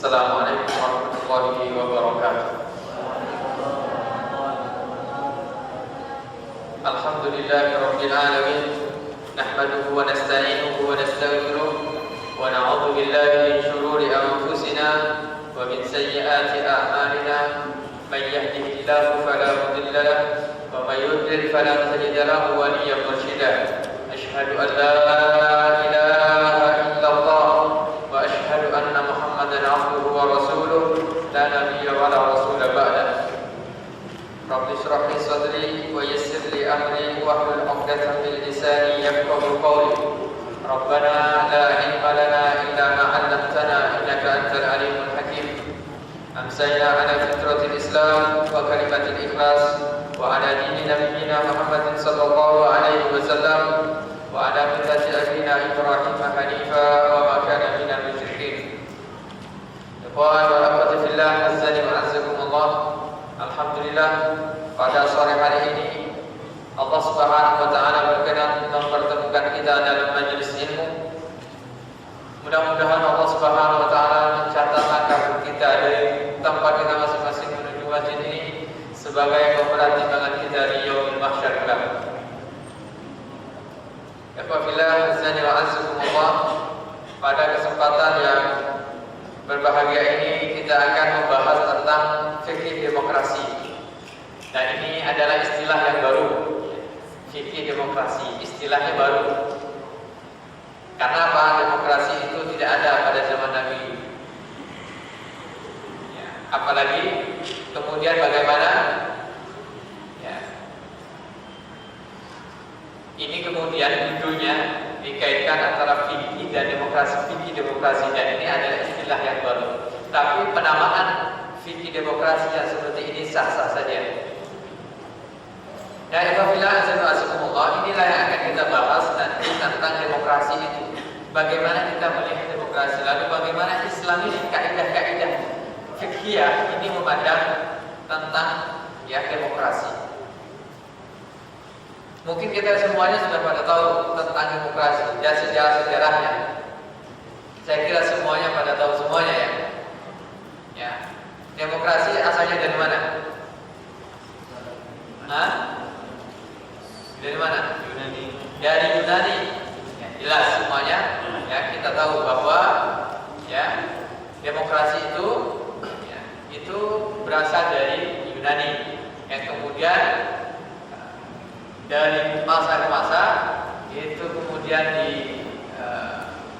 Assalamualaikum warahmatullahi wabarakatuh. Alhamdulillahirabbil alamin. Nahmaduhu wa nasta'inuhu wa nastaghfiruh wa na'udzu billahi min shururi anfusina wa min sayyiati a'malina. May yahdihillahu fala mudilla lahu wa may yudlil fala tajida lahu waliyyan mursyida. Asyhadu an la ilaha illallah wa asyhadu anna Muhammadan abduhu wa rasuluh la nabiyya wa la rasula ba'da. Rabbi shrah li sadri wa yassir li amri wahlul 'uqdatam min lisani yafqahu qawli. Rabbana la ilma lana illa ma 'allamtana innaka antal alimul hakim. Amsayna ala fitratil Islam wa kalimatil ikhlas wa ala dini nabiyyina Muhammadin sallallahu alaihi wasallam wa ala millati abina Ibrahim hanifa wa ma kana minal musyrikin. Ikhwan wa akhwati fillah, azza wa azzakumullah. Alhamdulillah, pada sore hari ini Allah Subhanahu wa taala berkenan mempertemukan kita dalam majelis ilmu. Mudah-mudahan Allah Subhanahu wa taala mencatat langkah kita dari tempat kita masing-masing menuju masjid ini sebagai pempertimbangan kita di yaumil mahsyar kelak. Apabila azza wa azzakumullah, pada kesempatan yang berbahagia ini kita akan membahas tentang fikih demokrasi. Dan ini adalah istilah yang baru. Fikih demokrasi, istilahnya baru. Karena apa? Demokrasi itu tidak ada pada zaman Nabi. Ya, apalagi kemudian bagaimana? Ya. Ini kemudian judulnya dikaitkan antara fikih dan demokrasi, dan ini adalah istilah yang baru. Tapi penamaan fikih demokrasi yang seperti ini sah-sah saja. Dan apabila azakumullah, inilah yang akan kita bahas nanti tentang demokrasi itu. Bagaimana kita melihat demokrasi, lalu bagaimana Islam ini kaidah-kaidah fikih ini memandang tentang demokrasi. Mungkin kita semuanya sudah pada tahu tentang demokrasi dan sejarah-sejarahnya. Saya kira semuanya pada tahu semuanya ya. Ya. Demokrasi asalnya dari mana? Hah? Dari mana? Yunani. Dari Yunani. Ya, jelas semuanya. Ya, kita tahu bahwa demokrasi itu berasal dari Yunani yang kemudian dari masa ke masa itu kemudian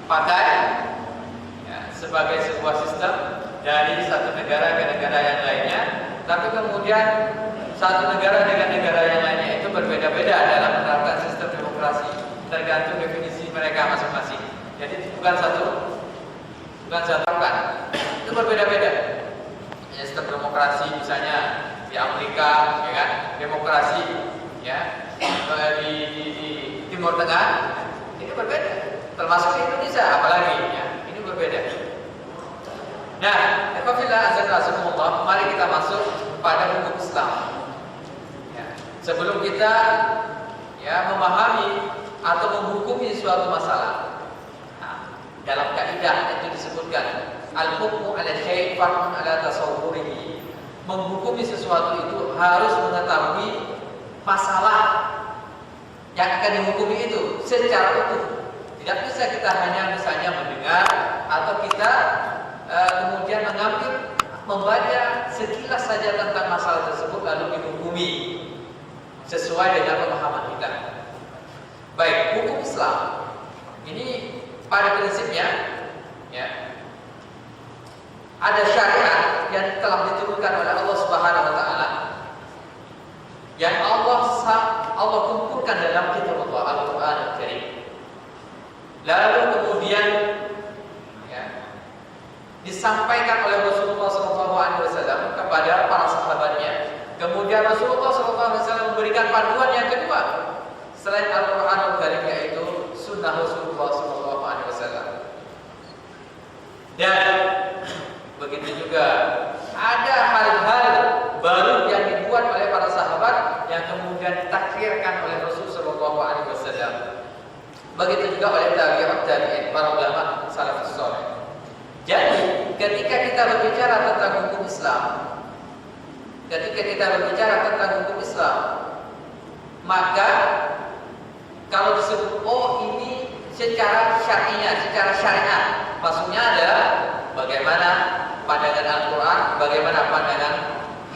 dipakai sebagai sebuah sistem dari satu negara ke negara yang lainnya. Tapi kemudian satu negara dengan negara yang lainnya itu berbeda-beda dalam menerapkan sistem demokrasi, tergantung definisi mereka masing-masing. Jadi bukan satu kan, itu berbeda-beda. Sistem demokrasi misalnya di Amerika, ya kan, demokrasi di Timur Tengah ini berbeda, termasuk di Indonesia apalagi ini berbeda. Nah, apabila azan mari kita masuk pada hukum Islam. Sebelum kita memahami atau menghukumi suatu masalah, dalam kaidah itu disebutkan al-hukmu 'ala syai' far'un 'ala tasawwurihi. Menghukumi sesuatu itu harus mengetahui masalah yang akan dihukumi itu secara utuh. Tidak bisa kita hanya misalnya mendengar atau kita kemudian membaca sekilas saja tentang masalah tersebut lalu dihukumi sesuai dengan pemahaman kita. Baik, hukum Islam ini pada prinsipnya ada syariat yang telah diturunkan oleh Allah Subhanahu wa taala yang Allah kumpulkan dalam kitab Allah Al-Qur'an Al-Karim. Lalu kemudian disampaikan oleh Rasulullah SAW kepada para sahabatnya. Kemudian Rasulullah SAW memberikan panduan yang kedua selain Al-Quran Al-Karim, yaitu Sunnah Rasulullah SAW. Dan begitu juga ada hal-hal baru yang dibuat oleh para sahabat yang kemudian ditakrirkan oleh Rasulullah SAW. Begitu juga oleh tabi'in, para ulama salafus saleh. Jadi ketika kita berbicara tentang hukum Islam, maka kalau disebut ini secara syariat, maksudnya adalah bagaimana pandangan Al-Quran, bagaimana pandangan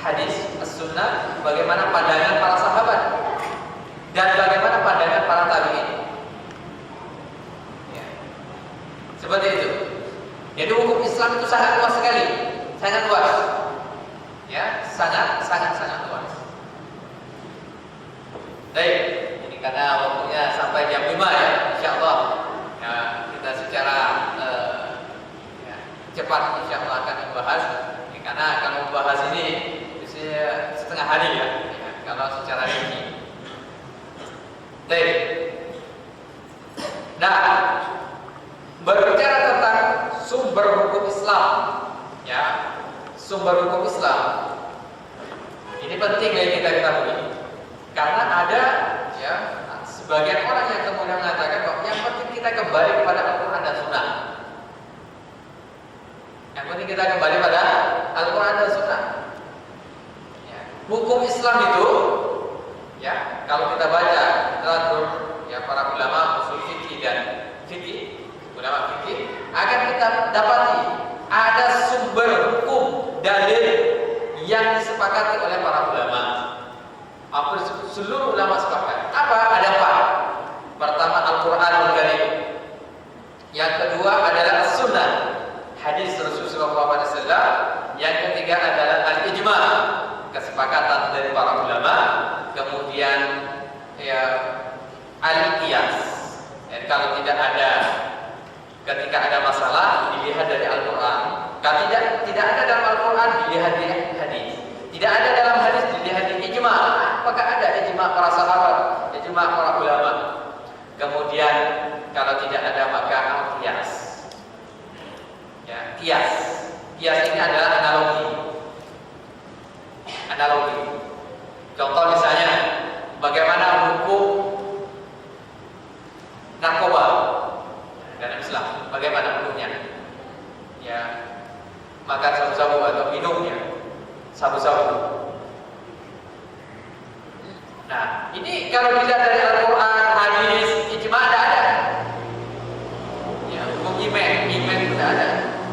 hadis as-sunnah, bagaimana pandangan para sahabat, dan bagaimana pandangan para tabi'in. Ya. Seperti itu. Jadi hukum Islam itu sangat luas sekali, sangat luas. Ya, sangat luas. Baik, ini karena waktunya sampai jam 5 ya, insyaallah. Ya, kita secara cepat insyaallah akan membahas. Ya, karena kalau membahas ini bisa setengah hari ya, kalau secara rinci. Baik. Nah, berbicara tentang sumber hukum Islam, ya, sumber hukum Islam ini penting bagi kita ketahui, karena ada ya sebagian orang yang kemudian mengatakan bahwa yang penting kita kembali kepada Al-Quran dan Sunnah. Yang penting kita kembali pada Al-Quran dan Sunnah. Ya. Hukum Islam itu, ya, kalau kita baca literatur ya para ulama usul fikih dan ulama fikih, akan kita dapati ada sumber hukum dalil yang disepakati oleh para ulama. Hampir seluruh ulama sepakat. Apa? Ada apa? Pertama Al-Quranul Karim. Yang kedua adalah As-Sunnah, hadis Rasulullah SAW. Yang ketiga adalah Al-Ijma', kesepakatan dari para ulama. Kemudian ya Al-Qiyas. Dan kalau tidak ada, ketika ada masalah dilihat dari Al-Quran. Kalau tidak ada dalam Al-Quran dilihat di hadis. Tidak ada dalam hadis dilihat di ijma'. Apakah ada ijma' para sahabat, ijma' para ulama? Kemudian kalau tidak ada maka al-qiyas. Ya, qiyas. Qiyas ini adalah analogi. Contoh misalnya bagaimana hukum narkoba dalam Islam, bagaimana hukumnya? Ya, makan sabu-sabu atau minumnya sabu-sabu. Nah, ini kalau dilihat dari Al-Quran, hadis, ijma' tidak ada. Ya, hukum imen tidak ada.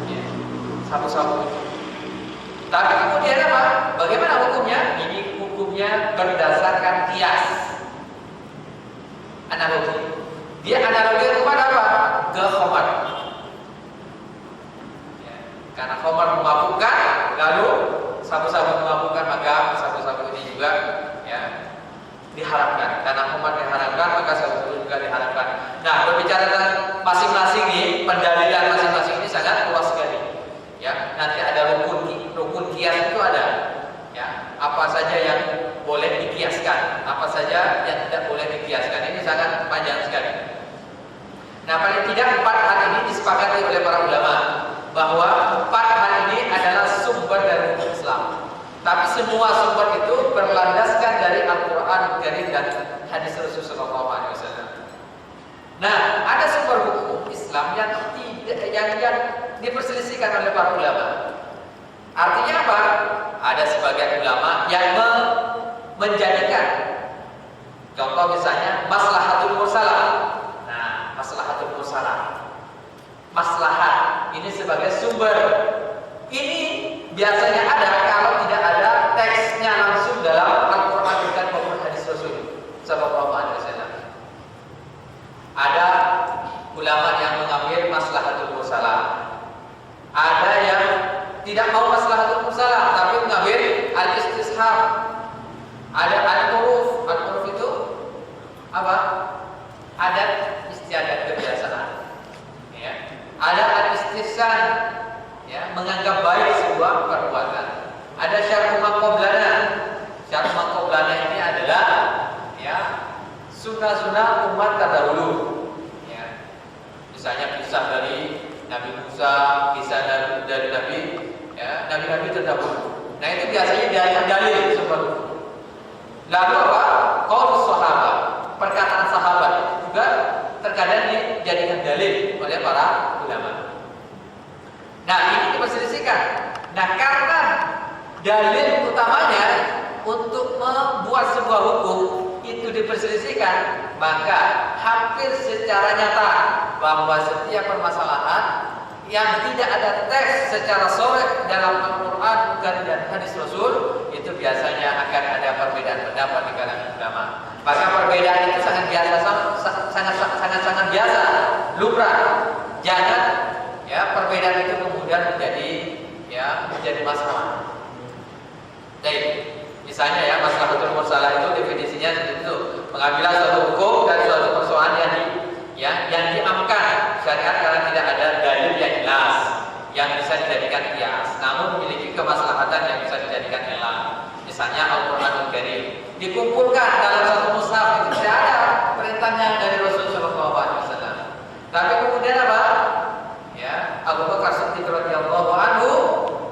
Ya, sabu-sabu. Tapi kemudian apa? Bagaimana hukumnya? Ini hukumnya berdasarkan qiyas, analogi. Dia analogi kepada apa? Ke khamar. Ya, karena khamar memabukkan, lalu sabu-sabu memabukkan, maka sabu-sabu ini juga ya diharamkan. Karena khamar diharamkan, maka sabu-sabu juga diharamkan. Nah, berbicara tentang masing-masing ini, pendalilan masing-masing ini sangat luas sekali. Ya, nanti ada rukun qiyas itu ada. Ya, apa saja yang boleh dikiaskan, apa saja yang tidak boleh dikiaskan. Ini sangat panjang sekali. Nah, paling tidak 4 hal ini disepakati oleh para ulama, bahwa 4 hal ini adalah sumber dari hukum Islam. Tapi semua sumber itu berlandaskan dari Al-Quran Karim dan hadis Rasulullah SAW. Nah, ada sumber hukum Islam yang diperselisihkan oleh para ulama. Artinya apa? Ada sebagian ulama yang menjadikan, contoh misalnya maslahatul mursalah. Nah, maslahatul mursalah, maslahat ini sebagai sumber. Ini biasanya ada kalau tidak ada teksnya langsung dalam Al-Quran dan hadis Rasul Sallallahu Alaihi Wasallam. Ada ulama yang mengambil maslahatul mursalah, ada yang tidak mau maslahatul mursalah tapi mengambil al-istishab. Ada al-uruf. Al-uruf itu apa? Adat istiadat kebiasaan. Ya. Ada al-istihsan, ya, menganggap baik sebuah perbuatan. Ada syar'u maqoblana. Syar'u maqoblana ini adalah ya sunnah-sunnah umat terdahulu. Ya. Misalnya kisah dari Nabi Musa, kisah dari Nabi, ya, Nabi-Nabi terdahulu. Nah, itu biasanya dia dalil seperti itu. Lalu apa? Qaulus sahabat, perkataan sahabat itu juga terkadang dijadikan dalil oleh para ulama. Nah, ini diperselisihkan. Nah, karena dalil utamanya untuk membuat sebuah hukum itu diperselisihkan, maka hampir secara nyata bahwa setiap permasalahan yang tidak ada teks secara sharih dalam Al-Quran dan hadis Rasul, itu biasanya akan ada perbedaan pendapat di kalangan ulama. Maka perbedaan itu sangat biasa, sangat biasa, lumrah. Jangan ya perbedaan itu kemudian menjadi masalah. Baik, misalnya ya maslahatul mursalah itu definisinya seperti itu, pengambilan suatu hukum dari suatu persoalan yang diamkan syariat karena tidak ada dalil yang jelas yang bisa dijadikan kias, namun memiliki kemaslahatan yang bisa dijadikan ilham. Misalnya Al-Qur'anul Karim dikumpulkan dalam satu mushaf, itu tidak ada perintahnya dari Rasulullah SAW. Tapi kemudian apa? Ya, Abu Bakar Siddiq radhiyallahu anhu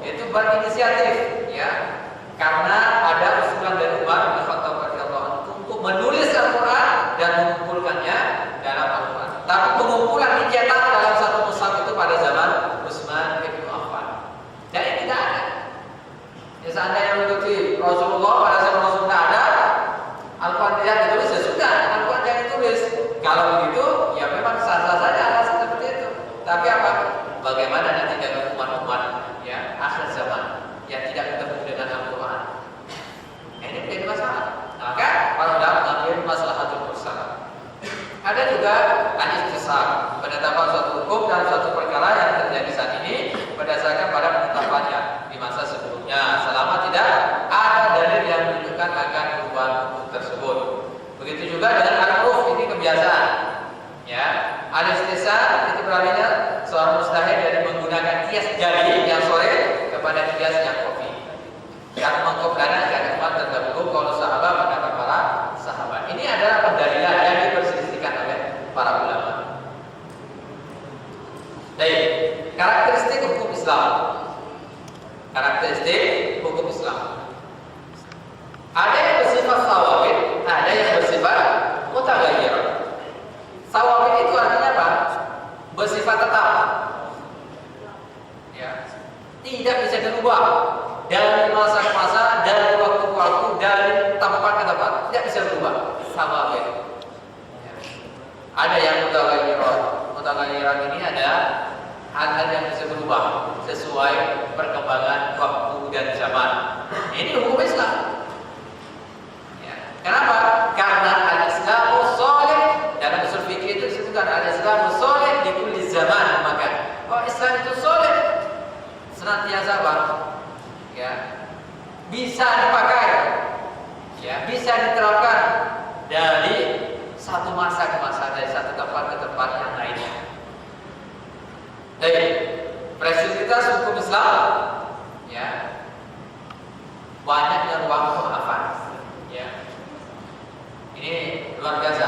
itu berinisiatif, ya, karena ada usulan dari Umar bin Khattab radhiyallahu anhu untuk menulis Al-Qur'an dan mengumpulkannya dalam Al-Qur'an. Tapi pengumpulan dicetak dalam satu mushaf itu pada zaman Utsman bin Affan. Dan ini tidak ada. Ya, seandainya mengikuti Rasulullah pada zaman Rasul tidak ada, Al-Qur'an tidak ditulis, ya sudah, Al-Qur'an jangan ditulis. Kalau begitu, ya memang sah-sah saja alasan seperti itu. Tapi apa? Bagaimana nanti dengan umat-umat ya akhir zaman yang tidak ketemu dengan Al-Quran? Ini menjadi masalah. Maka para ulama mengambil maslahatul mursalah. Ada juga al-istisar, penetapan suatu hukum dan suatu perkara yang terjadi saat ini berdasarkan pada penetapannya di masa sebelumnya, selama tidak ada dalil yang menunjukkan akan perubahan hukum tersebut. Begitu juga dengan al-uruf, ini kebiasaan. Ya, al-istisar itu berarti seorang mustahil dari menggunakan kias jari yang sore kepada kias yang kopi. Yang mengkopikan dan umat terdahulu kalau sahabat pendapat para sahabat. Ini adalah pendalilan yang diperselisihkan oleh para ulama. Baik, karakteristik hukum Islam. Karakteristik hukum Islam. Ada yang bersifat thawabit, ada yang bersifat mutaghayyir. Thawabit itu artinya apa? Bersifat tetap. Ya, tidak bisa dirubah dari masa ke masa, dari waktu ke waktu, dari tempat ke tempat, tidak bisa berubah. Thawabit. Ya. Ada yang mutaghayyirat. Mutaghayyirat ini ada hal-hal yang bisa berubah sesuai perkembangan waktu dan zaman. Ini hukum Islam. Kenapa? Karena al-Islamu sholih. Dalam usul fikih itu disebutkan al-Islamu sholih di kulli zaman. Maka Islam itu sholih, senantiasa ya, bisa dipakai, ya, bisa diterapkan dari satu masa ke masa, dari satu tempat ke tempat yang lainnya. Jadi fleksibilitas hukum Islam, ya, banyak yang ruang pemaafan, ya. Ini luar biasa.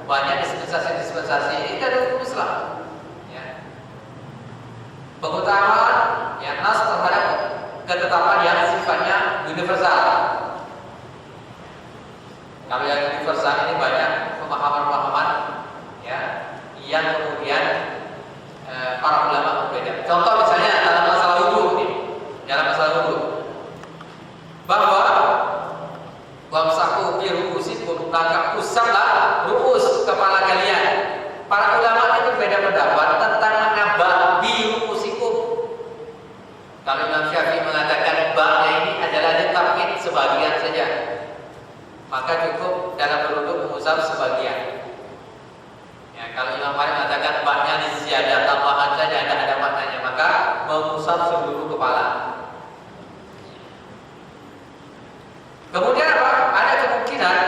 Banyak dispensasi ini dari hukum Islam. Ya. Pengutamaan yang nas terhadap ketetapan yang sifatnya universal. Kalau yang universal ini banyak pemahaman-pemahaman, ya, yang kemudian para ulama berbeda. Contoh misalnya dalam masalah wudu ini, bahwa wamsahu bi ru'usikum, maka usaplah ru'us kepala kalian. Para ulama itu berbeda pendapat tentang menambah bi ru'usikum. Kalau Imam Syafi'i mengatakan ba'nya ini adalah ditamkin sebagian saja, maka cukup dalam berwudu mengusap sebagian. Ya, kalau Imam Malik mengatakan ba'nya ziyadah, tambahan saja, tidak ada maknanya, maka mengusap seluruh kepala. Kemudian apa? Ada kemungkinan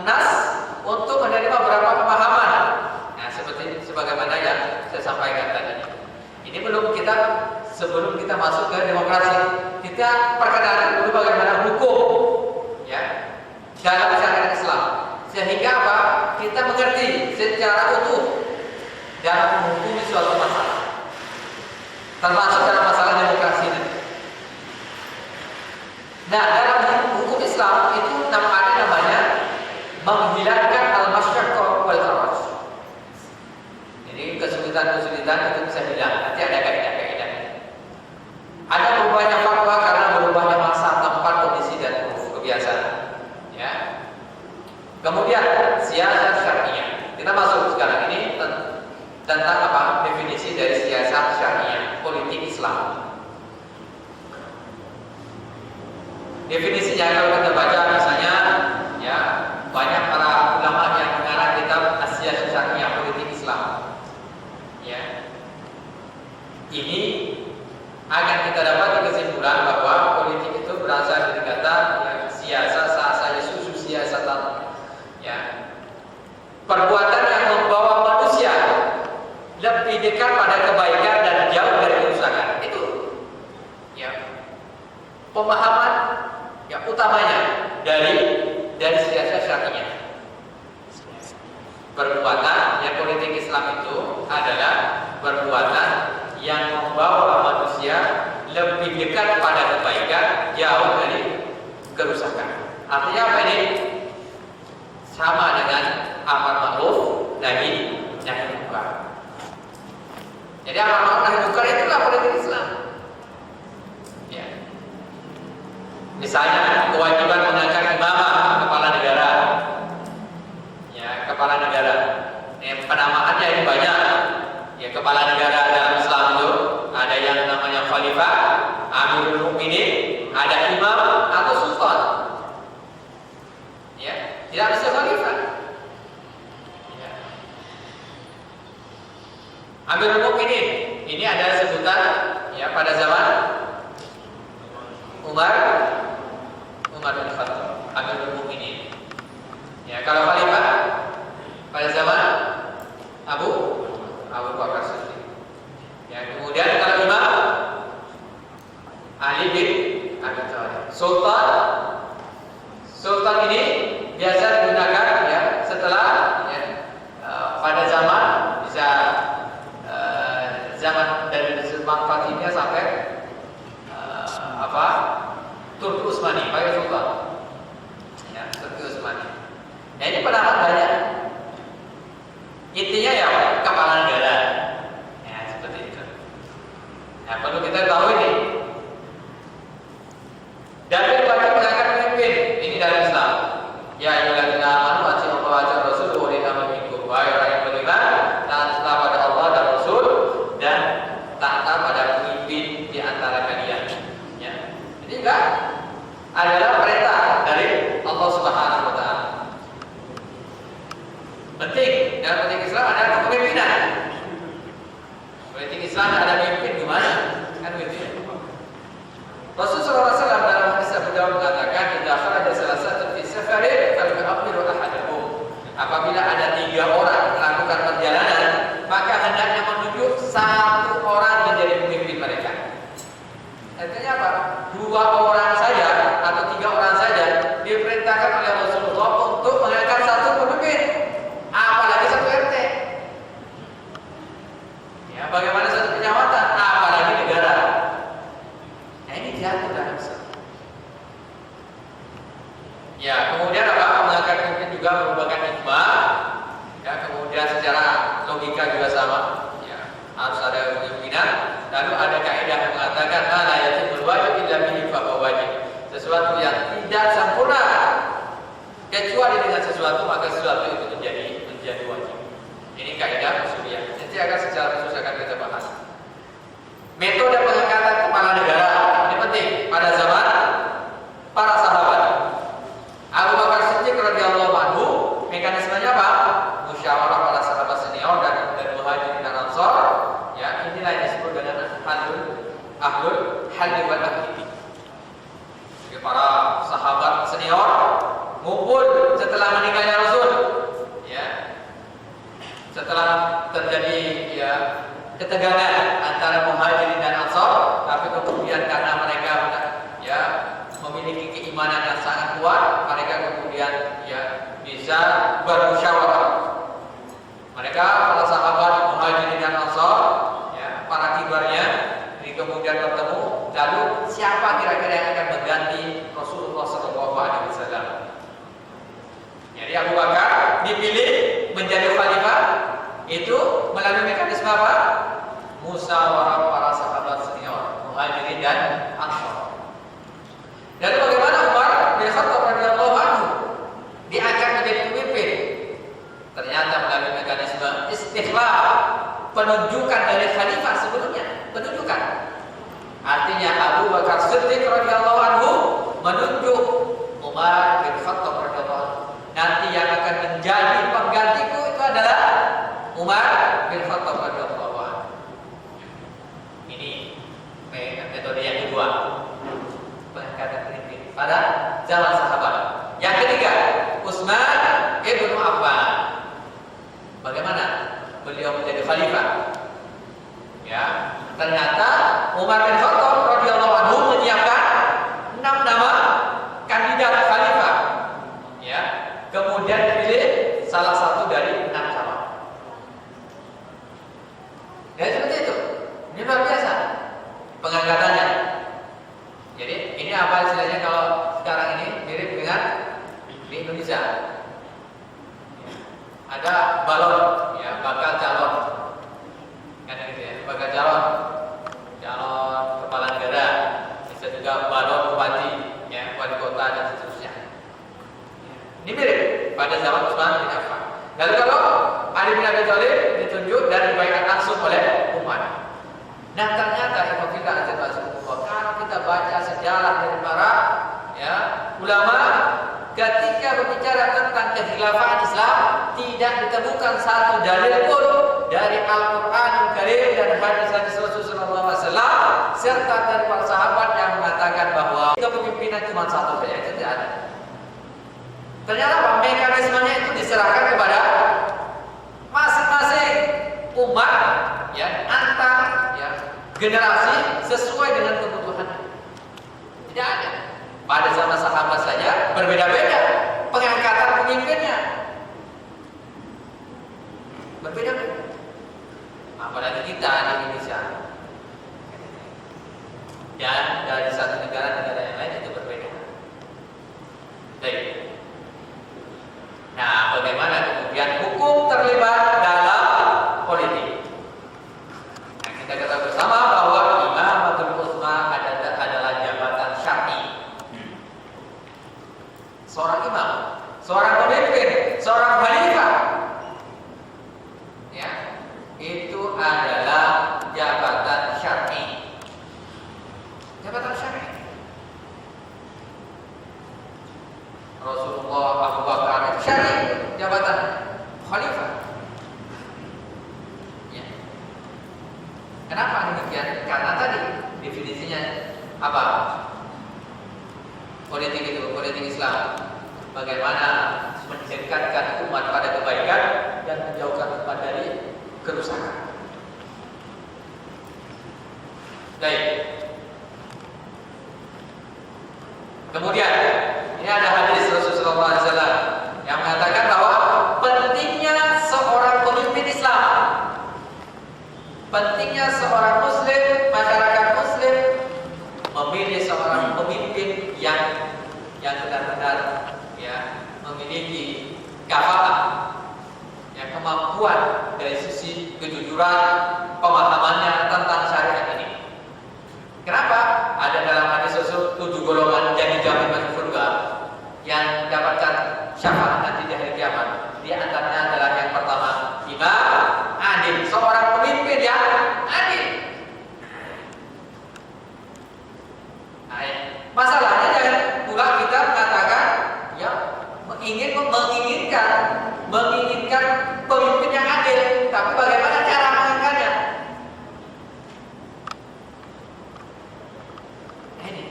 nas untuk menerima beberapa pemahaman. Nah, seperti sebagaimana yang saya sampaikan tadi. Ini sebelum kita masuk ke demokrasi, kita perkenalkan dulu bagaimana hukum, ya, dalam syariat Islam. Sehingga apa? Kita mengerti secara utuh dalam menghukumi suatu masalah, termasuk dalam masalah demokrasi ini. Nah, dalam hukum Islam itu ada namanya menghilangkan al-masyaqqah wal haraj. Jadi kesulitan-kesulitan itu bisa hilang. Nanti ada kaidah-kaidahnya. Ada berubahnya fatwa karena berubahnya masa, tempat, kondisi dan kebiasaan. Ya. Kemudian siasat syariah. Kita masuk sekarang ini tentang apa? Definisi dari siasat syariah, politik Islam. Definisinya kalau kita baca misalnya, ya banyak para ulama yang mengarang kitab siasat syariah, politik Islam. Ya. Ini akan kita dapat kesimpulan bahwa politik itu berasal dari kata ya, siasa, sasa, susu siasatan, ya, perbuatan yang membawa manusia lebih dekat pada kebaikan dan jauh dari kerusakan. Itu, ya, pemahaman yang utamanya dari siasa syariah. Perbuatan yang politik Islam itu adalah perbuatan yang membawa manusia lebih dekat pada kebaikan, jauh dari kerusakan. Artinya apa ini? Sama dengan amar ma'ruf nahi munkar. Jadi amar ma'ruf nahi munkar itulah politik Islam. Ya. Misalnya kewajiban mengangkat imamah kepala negara. Ya, kepala negara. Penamaannya ini banyak. Ya, kepala negara dalam Islam itu ada yang namanya khalifah, amirul mukminin, ada imam atau sultan. Ya, tidak bisa khalifah. Ya. Amirul mukminin ini ada sebutan ya pada zaman Umar bin Khattab, amirul mukminin. Ya, kalau khalifah pada zaman Abu Bakar Siddiq. Ya, kemudian kalau imam Ali bin Abi Thalib. Sultan ini biasa digunakan ya setelah ya, pada zaman bisa zaman dari Sultan Fatimiyah sampai Turki Utsmani, pakai sultan. Ya, Turki Utsmani. Nah, ini penamaan banyak. Intinya ya kepala negara. Ya, seperti itu. Nah, perlu kita tahu ini. Dalil wajib mengangkat pemimpin ini dari Islam. Ya ayyuhalladzina amanu atii'u wa atii'ur rasul wa ulil amri minkum. Wahai orang yang beriman, taatlah pada Allah dan Rasul dan taatlah pada pemimpin di antara kalian. Ya. Jadi enggak adalah perintah dari Allah Subhanahu wa taala. Penting dalam politik Islam ada kepemimpinan. Politik Islam ada pemimpin gimana? Kan begitu. Rasulullah SAW dalam hadis Abu Dawud mengatakan, "Idza kharaja salasatun fi safarin falyu'ammiru ahaduhum." Apabila ada 3 orang melakukan perjalanan, maka hendaknya menunjuk 1 orang menjadi pemimpin mereka. Artinya apa? 2 orang saja atau 3 orang saja diperintahkan oleh Rasulullah untuk mengangkat 1 pemimpin. Apalagi 1 RT. Ya, bagaimana 1 kecamatan, apalagi negara. Nah, ini diatur dalam Islam. Ya, kemudian apa? Mengangkat pemimpin juga merupakan hikmah. Ya, kemudian secara logika juga sama. Ya, harus ada kepemimpinan. Lalu ada kaidah yang mengatakan, "La yatimul wajib illa bihi fa huwa wajib." Sesuatu yang tidak sempurna kecuali dengan sesuatu, maka sesuatu itu menjadi wajib. Ini kaidah usuliyah. Nanti akan secara khusus akan kita bahas. Metode pengangkatan kepala negara ini penting pada zaman para sahabat. Abu Bakar Siddiq radhiyallahu anhu, mekanismenya apa? Musyawarah para sahabat senior dan muhajirin dan ansor. Ya, inilah yang disebut dengan ahlul halli wal aqdi. Jadi para sahabat senior ngumpul setelah meninggalnya Rasul. Ya. Setelah terjadi ya ketegangan antara muhajirin dan ansor, tapi kemudian karena mereka ya memiliki keimanan yang sangat kuat, mereka kemudian ya bisa bermusyawarah. Mereka para sahabat muhajirin dan ansor, ya para kibarnya, ini kemudian bertemu. Lalu siapa kira-kira yang akan mengganti Rasulullah SAW? Jadi Abu Bakar dipilih menjadi khalifah itu melalui mekanisme apa? Musyawarah para sahabat senior, muhajirin dan penunjukan dari khalifah sebelumnya, penunjukan. Artinya Abu Bakar Siddiq radhiyallahu anhu menunjuk Umar bin Khattab radhiyallahu anhu. Nanti yang akan menjadi penggantiku itu adalah Umar bin Khattab radhiyallahu anhu. Ini metode yang kedua, pengangkatan pemimpin pada zaman sahabat. Yang ketiga, Utsman ibnu Affan. Bagaimana beliau menjadi khalifah? Ya, ternyata Umar bin Khattab radhiyallahu anhu menyiapkan 6 nama kandidat khalifah. Ya, kemudian dipilih salah satu dari 6 calon. Ya seperti itu. Ini luar biasa pengangkatannya. Jadi ini apa istilahnya kalau sekarang ini mirip dengan di Indonesia. Ada balon, ya bakal calon, kan gitu ya, bakal calon kepala negara, bisa juga balon bupati, ya wali kota dan seterusnya. Ini mirip pada zaman Utsman bin Affan. Lalu kalau Ali bin Abi Thalib ditunjuk dan dibaiat langsung oleh Umar. Nah ternyata kalau kita baca sejarah dari para ya ulama, ketika berbicara tentang kekhilafan Islam tidak ditemukan satu dalil pun dari Al-Qur'anul Karim dan hadis-hadis Rasulullah SAW serta dari para sahabat yang mengatakan bahwa kepemimpinan cuma satu saja, itu tidak ada. Ternyata mekanismenya itu diserahkan kepada masing-masing umat ya, antar ya, generasi sesuai dengan kebutuhannya. Tidak ada. Pada zaman sahabat saja berbeda-beda pengangkatan pemimpinnya. Berbeda-beda. Apalagi kita di Indonesia. Dan dari satu negara yang lain itu berbeda. Baik. Nah, bagaimana kemudian hukum terlibat dalam politik? Nah, kita ketahui bersama bahwa Imamatul Utsma adalah jabatan syar'i. Seorang imam, seorang pemimpin, seorang khalifah, ya, itu adalah jabatan syar'i. Jabatan syar'i. Rasulullah, Abu Bakar itu syar'i, jabatan khalifah. Ya. Kenapa demikian? Karena tadi definisinya apa? Politik itu, politik Islam. Bagaimana mendekatkan umat pada kebaikan dan menjauhkan umat dari kerusakan. Baik. Kemudian ini ada hadis Rasulullah SAW yang mengatakan bahwa pentingnya seorang pemimpin Islam, pentingnya seorang Muslim, masyarakat Muslim memilih seorang pemimpin yang benar-benar ya memiliki kafaah, yang kemampuan dari sisi kejujuran pemahamannya tentang syariat ini. Kenapa? Ada dalam hadis Rasul 7 golongan jadi jamin masuk surga yang mendapatkan syafaat nanti di hari kiamat. Di antaranya adalah yang pertama, imam adil, seorang pemimpin yang adil. Nah, masalahnya jangan pula kita mengatakan ya menginginkan pemimpin yang adil, tapi bagaimana cara mengangkatnya? Ini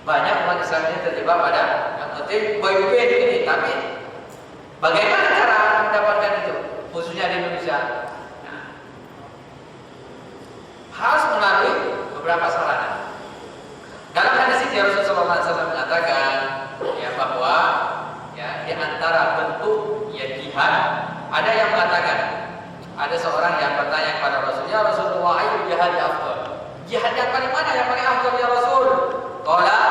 banyak umat Islam ini terjebak pada yang penting pemimpin ini, tapi bagaimana cara mendapatkan itu, khususnya di Indonesia? Nah, harus melalui beberapa sarana. Dalam hadis ini Rasulullah SAW mengatakan ya bahwa ya di antara bentuk ya jihad, ada yang mengatakan, ada seorang yang bertanya kepada Rasulnya, Rasulullah, ayu jihad ya afdal? Jihad yang paling mana yang paling afdal ya Rasul? Qala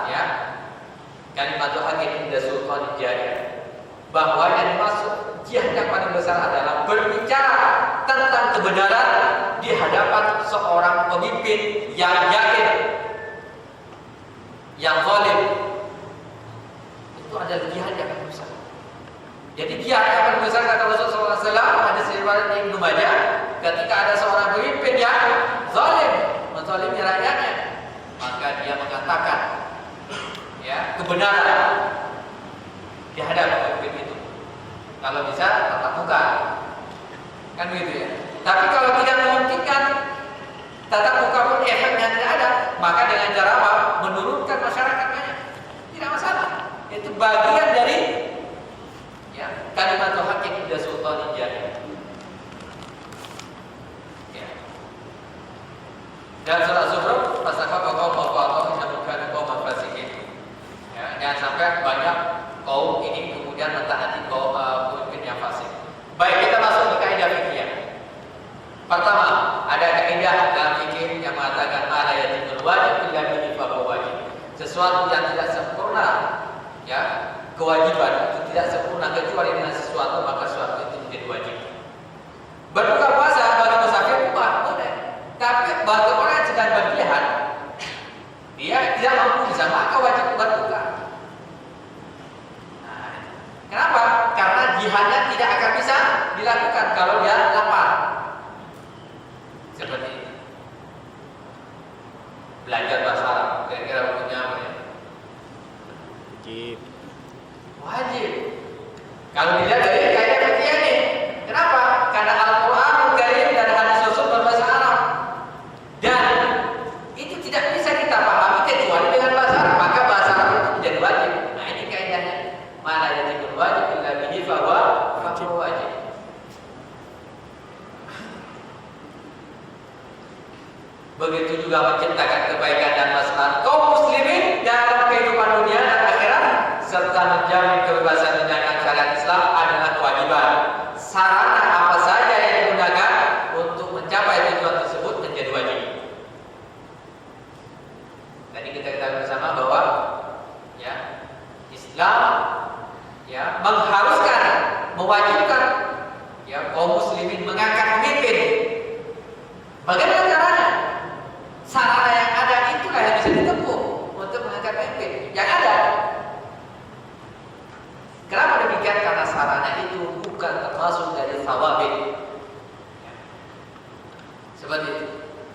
ya kalimatul hakim inda sultan jahil, bahwa yang dimaksud jihad yang paling besar adalah berbicara tentang kebenaran di hadapan seorang pemimpin yang yakin, yang zalim. Itu adalah jihad yang paling besar. Jadi jihad yang paling besar kata Rasulullah SAW, hadis riwayat Ibnu Majah, ketika ada kebenaran di hadapan pemimpin itu. Kalau bisa tatap muka, kan begitu ya. Tapi kalau tidak memungkinkan tatap muka pun efeknya tidak ada, maka dengan cara apa? Menurunkan masyarakatnya, tidak masalah. Itu bagian dari ya kalimat hakim udah sultan jadi. Ya. Dan surah Zuhruf pasaka kaum apa bukan kaum fasikin. Ya, jangan sampai banyak kaum ini kemudian mentaati kaum pemimpin yang fasik. Baik, kita masuk ke kaidah fikih. Pertama, ada kaidah dalam fikih yang mengatakan ma la yatimul wajib illa bihi fa huwa wajib. Sesuatu yang tidak sempurna, ya, kewajiban itu tidak sempurna kecuali dengan sesuatu, maka sesuatu itu menjadi wajib. Berbuka puasa bagi musafir boleh, tapi bagi orang yang sedang berjihad, dia tidak mampu bisa, maka wajib berbuka. Nah, kenapa? Karena jihadnya tidak akan bisa dilakukan kalau dia lapar. Seperti ini. Belajar bahasa Arab, kira-kira hukumnya apa ya? Wajib. Wajib. Kalau dilihat dari kaidah fikih ini, kenapa? Karena Al-Qur'anul Karim dan hadis Rasul berbahasa Arab. Dan itu tidak bisa kita pahami kecuali dengan bahasa Arab, maka bahasa Arab itu menjadi wajib. Nah, ini kaidahnya. Mana yang wajib illa bihi fa huwa wajib. Begitu juga menciptakan kebaikan dan maslahat kaum muslimin dalam kehidupan dunia dan akhirat, serta menjamin kebebasan menjalankan syariat Islam adalah kewajiban. Sarana apa saja yang digunakan untuk mencapai tujuan tersebut menjadi wajib. Tadi kita ketahui bersama bahwa ya Islam ya mengharuskan, mewajibkan ya kaum muslimin mengangkat pemimpin. Bagaimana caranya? Sarana yang ada itulah yang bisa ditempuh untuk mengangkat pemimpin yang ada. Kenapa demikian? Karena sarana itu bukan termasuk dari thawabit. Seperti itu.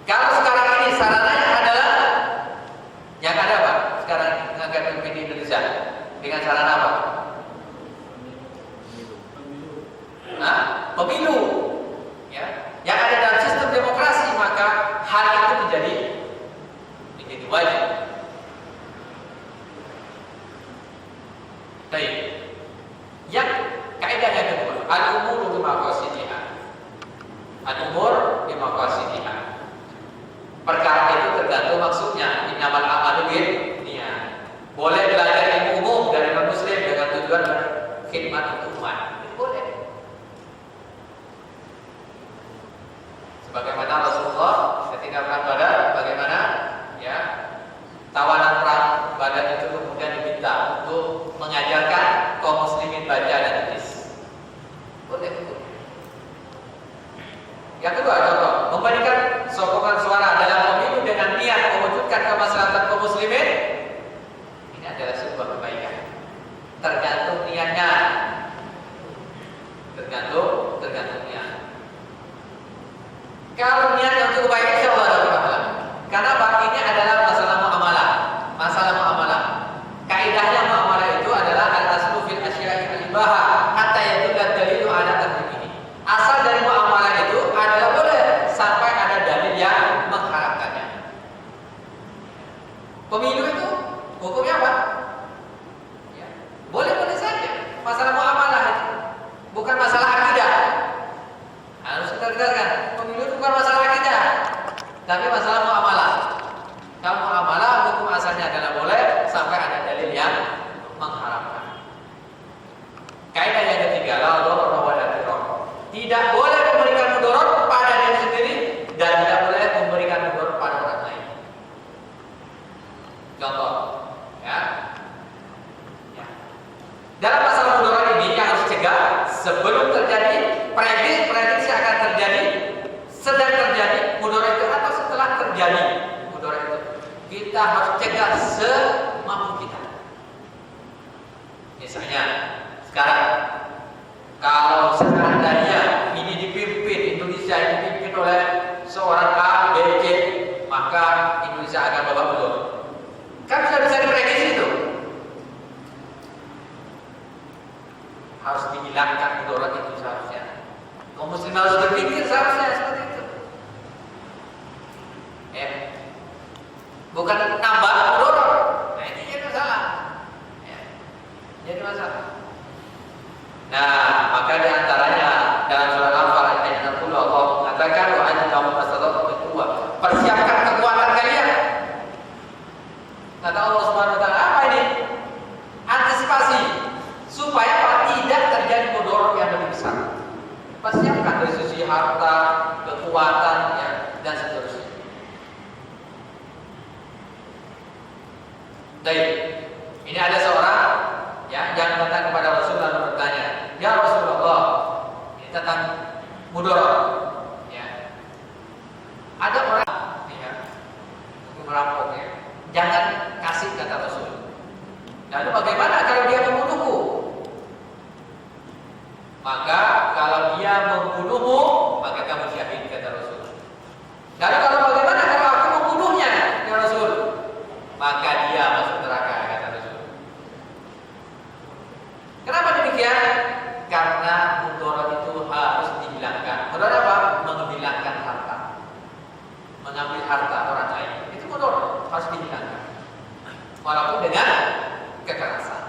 Kalau sekarang ini sarananya adalah yang ada apa? Sekarang mengangkat pemimpin di Indonesia dengan sarana apa? Pemilu. Ya, yang ada dalam sistem demokrasi, maka hal itu menjadi wajib. Baik. Yang kaidah yang kedua, al-umur bimaqasidiha. Al-umur bimaqasidiha. Perkara itu tergantung maksudnya. Innamal a'malu binniyat. Boleh belajar ilmu umum dari non-muslim dengan tujuan berkhidmat untuk umat. Boleh. Sebagaimana Rasulullah ketika perang Badar, bagaimana ya tawanan perang Badar itu kemudian diminta untuk mengajarkan kaum muslimin baca dan tulis. Boleh itu. Yang kedua, contoh memberikan sokongan suara dalam pemilu dengan niat mewujudkan kemaslahatan kaum muslimin. Ini adalah sebuah kebaikan. Tergantung niatnya. Tergantung niat. Kalau niatnya untuk kebaikan, insya Allah ada pahala. Karena ini adalah masalah muamalah. Masalah muamalah. Kaidahnya muamalah itu adalah al-aslu fil asya'i al-ibaha hatta yadulla dalilu ala tahrimihi. Asal dari muamalah itu adalah boleh sampai ada dalil yang mengharamkannya. Pemilu itu hukumnya apa? Ya, boleh-boleh saja. Masalah muamalah itu bukan masalah akidah. Harus kita dengarkan, pemilu itu bukan masalah akidah, tapi masalah muamalah. Kalau muamalah hukum asalnya adalah boleh sampai ada dalil yang mengharamkan. Kaidah yang ketiga, la dharara wa la dirar. Tidak boleh memberikan mudarat pada diri sendiri dan tidak boleh memberikan mudarat pada orang lain. Contoh, ya. Dalam masalah mudarat ini yang harus cegah sebelum terjadi prediksi akan terjadi, sedang terjadi mudarat itu atau setelah terjadi mudarat itu. Kita harus cegah semampu kita. Misalnya sekarang kalau seandainya ini dipimpin Indonesia dipimpin oleh seorang A, B, C, maka Indonesia akan babak belur. Kan sudah bisa diprediksi itu. Fa'tahu mastata'tum min quwwah. Persiapkan kekuatan kalian. Kata Allah Subhanahu wa taala, apa ini? Antisipasi supaya tidak terjadi mudarat yang lebih besar. Persiapkan dari sisi harta, kekuatan, ya, dan seterusnya. Baik, ini ada seorang ya yang datang kepada Rasulullah dan bertanya, ya Rasulullah, ini tentang mudarat. Ya. Ada orang ya, untuk merampok ya, jangan kasih kata Rasul. Lalu bagaimana kalau dia membunuhku? Maka kalau dia membunuhmu, maka kamu syahid, kata Rasul. Lalu kalau bagaimana kalau aku membunuhnya, ya Rasul? Maka dia masuk neraka, kata Rasul. Kenapa demikian? Karena mudarat itu harus dihilangkan. Mudarat apa? Menghilangkan harta, mengambil harta orang lain. Itu mudarat, harus dihilangkan. Walaupun dengan kekerasan.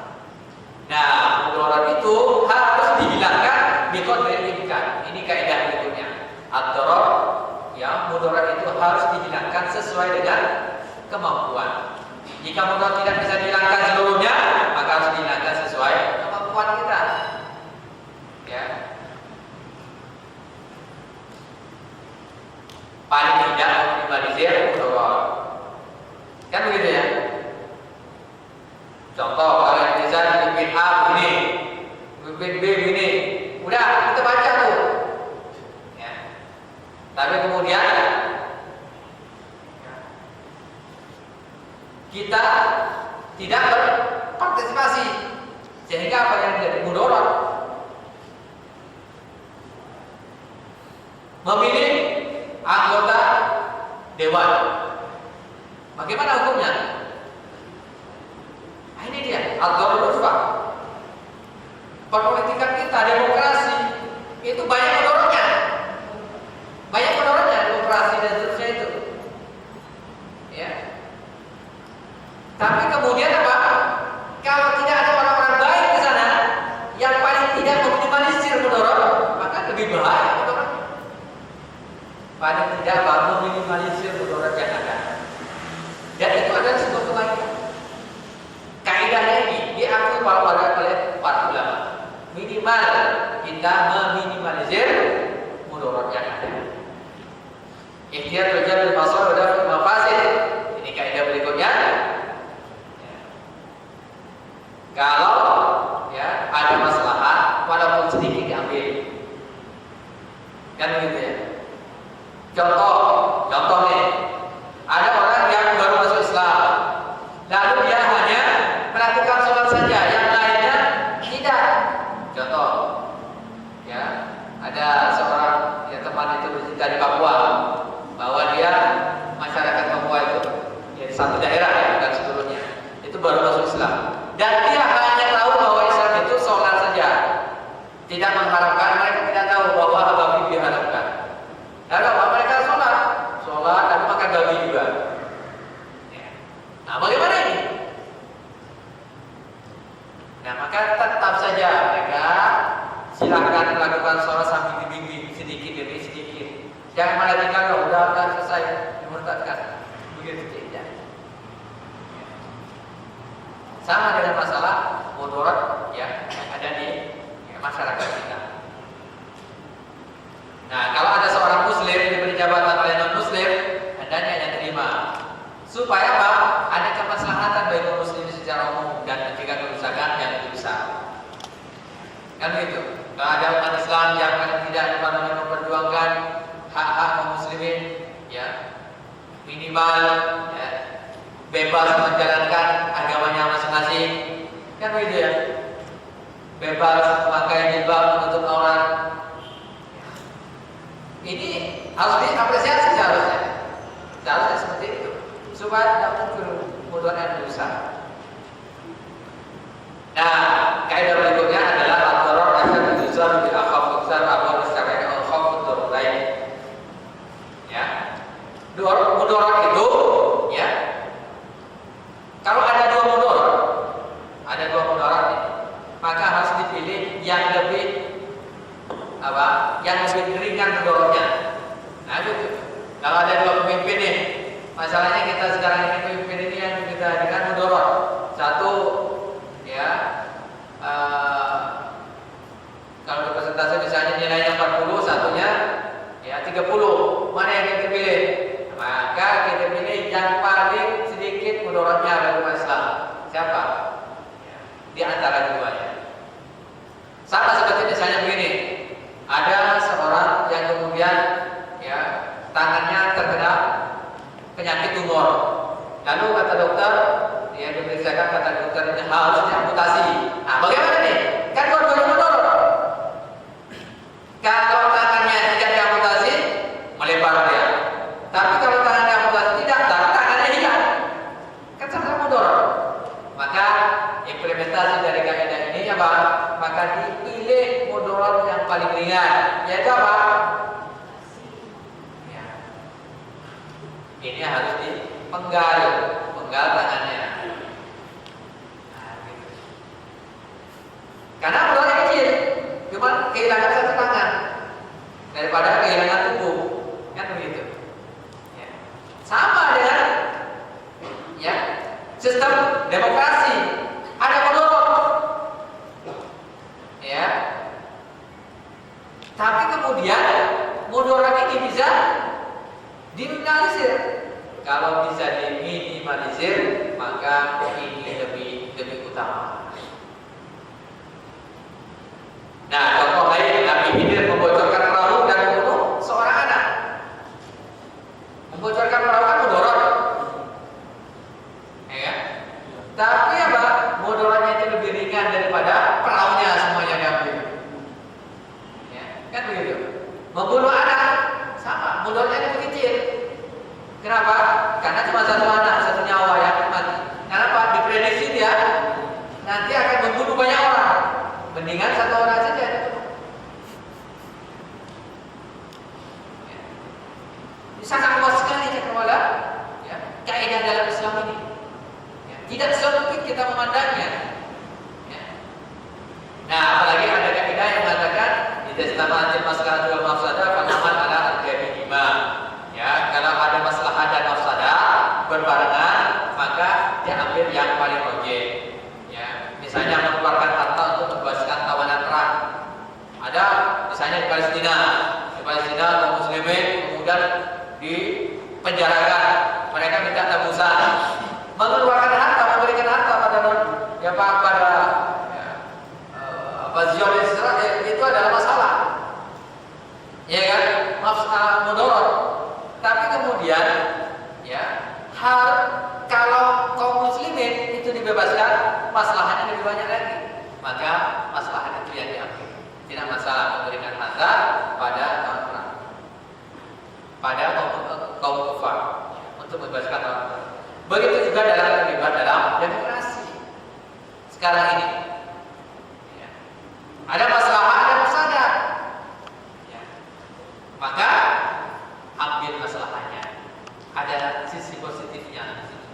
Nah, mudarat itu harus dihilangkan biqadril imkan. Ini kaidah berikutnya. Ad-darar, ya, mudarat itu harus dihilangkan sesuai dengan kemampuan. Jika mudarat tidak bisa dihilangkan seluruhnya, maka harus dihilangkan sesuai kemampuan kita. Ya. Paling tidak minimalisir mudarat. Kan begitu ya? Contoh, kalian bisa pimpin A begini, pimpin B begini, udah kita baca tuh. Ya. Tapi kemudian kita tidak berpartisipasi, sehingga apa yang menjadi mudarat? Memilih anggota dewan. Bagaimana hukumnya? Nah, ini dia ad-darar usbah. Perpolitikan kita, demokrasi itu banyak mudaratnya. Banyak mudaratnya demokrasi dan seterusnya itu. Ya. Tapi kemudian apa? Kalau tidak ada orang-orang baik di sana yang paling tidak meminimalisir mudarat, maka lebih bahaya mudarat. Paling tidak meminimalisir mudarat yang ada. Dan itu adalah sebuah kebaikan. Kaidahnya ini diakui oleh para ulama. Minimal kita meminimalisir mudarat yang ada. Ikhtiar bil masalih wa daf'ul mafasid. Ini kaidah berikutnya. Kalau ya ada masalah, walaupun sedikit diambil. Kan begitu ya. Contoh nih. Ada orang yang baru masuk Islam. Lalu dia hanya melakukan sholat saja, yang lainnya tidak. Contoh, ya ada seorang ya teman itu bercerita di Papua bahwa dia masyarakat Papua itu ya, di satu daerah ya, bukan seluruhnya, itu baru masuk Islam. Dan dia hanya tahu bahwa Islam itu sholat saja, tidak mengharapkan, mereka tidak tahu bahwa babi diharapkan. Lalu apa mereka sholat lalu makan babi juga. Nah, bagaimana ini? Nah, maka tetap saja mereka silakan melakukan sholat sambil dibimbing sedikit demi sedikit. Jangan malah tinggal udah selesai dimurtadkan. Begitu tidak. Sama dengan masalah mudarat ya yang ada di ya, masyarakat kita. Nah, kalau ada seorang muslim diberi jabatan oleh non-muslim, hendaknya yang terima. Supaya apa? Ada kemaslahatan bagi kaum muslimin secara umum dan mencegah kerusakan yang lebih besar. Kan begitu. Kalau ada umat Islam yang paling tidak memperjuangkan hak-hak kaum muslimin, ya minimal ya, bebas menjalankan agamanya masing-masing. Kan begitu ya. Bebas memakai jilbab menutup aurat. Ini harus diapresiasi seharusnya. Seharusnya seperti itu. Supaya tidak muncul mudarat yang besar. Nah, kaidah berikutnya adalah ad-darar asyad yuzar bil akhaf besar atau secara al-khaf ad-dararain. Ya. Mudarat itu ya. Kalau ada dua mudarat, maka harus dipilih yang lebih apa? Yang lebih ringan mudaratnya. Nah, itu Kalau ada dua pemimpin nih, masalahnya kita sekarang ini pemimpin ini yang kita dengan mudorot. Satu, ya, kalau di persentase misalnya nilainya 40, satunya ya 30. Mana yang kita pilih? Maka kita pilih yang paling sedikit mudorotnya bagi Islam. Siapa? Di antara keduanya. Sama seperti misalnya begini, ada seorang yang kemudian ya tangannya terkena penyakit tumor. Lalu kata dokter, dia diperiksakan, kata dokter ini harus diamputasi. Nah, bagaimana nih? Kan dua-duanya mudorot. Kalau tangannya tidak diamputasi, melebar dia. Tapi kalau tangan diamputasi tidak, tapi tangannya hilang. Kan sama-sama mudorot. Maka implementasi dari kaidah ini apa? Maka dipilih mudorot yang paling ringan, yaitu apa? Ya. Ini harus dipenggal tangannya. Nah, gitu. Karena mudorotnya kecil, cuma kehilangan satu tangan daripada kehilangan tubuh, kan begitu. Ya. Sama dengan ya sistem demokrasi, ada mudorot. Ya. Tapi kemudian mudorot ini bisa diminimalisir. Kalau bisa diminimalisir, maka ini lebih utama. Nah, contoh lain, Nabi Khidir membocorkan perahu dan membunuh seorang anak. Membocorkan perahu kan mudorot. Ya. Tapi apa? Mudorotnya itu lebih ringan daripada perahunya semuanya diambil. Ya, kan begitu. Membunuh anak sama, mudorotnya lebih kecil. Kenapa? Karena cuma satu anak, satu nyawa yang mati. Kenapa? Diprediksi dia nanti akan membunuh banyak orang. Mendingan satu orang saja dibunuh. Ya. Sangat luas sekali cakrawala ya, kaidah dalam Islam ini. Ya. Tidak sempit kita memandangnya. Ya. Nah, apalagi ada kaidah yang mengatakan idastamatil maslahatul wal mafsadah fanaman ala al-jami'ima. Ya, kalau ada maslahat dan mafsadah berbarengan, maka diambil yang paling rajih. Ya, misalnya mengeluarkan harta untuk membebaskan tawanan perang. Ada misalnya di Palestina kaum muslimin kemudian dipenjarakan, mereka minta tebusan, mengeluarkan harta, memberikan harta pada Zionis Israel itu adalah masalah, ya kan, masalah mudorot. Tapi kemudian, ya, kalau kaum muslimin itu dibebaskan, masalahnya lebih banyak lagi, maka masalah itu yang diambil. Tidak masalah memberikan harta pada kaum perang, pada kaum kufar untuk membebaskan orang. Begitu juga dalam terlibat dalam demokrasi sekarang ini. Ya. Ada masalah, ada mafsadah. Ya. Maka ambil masalahnya. Ada sisi positifnya di situ.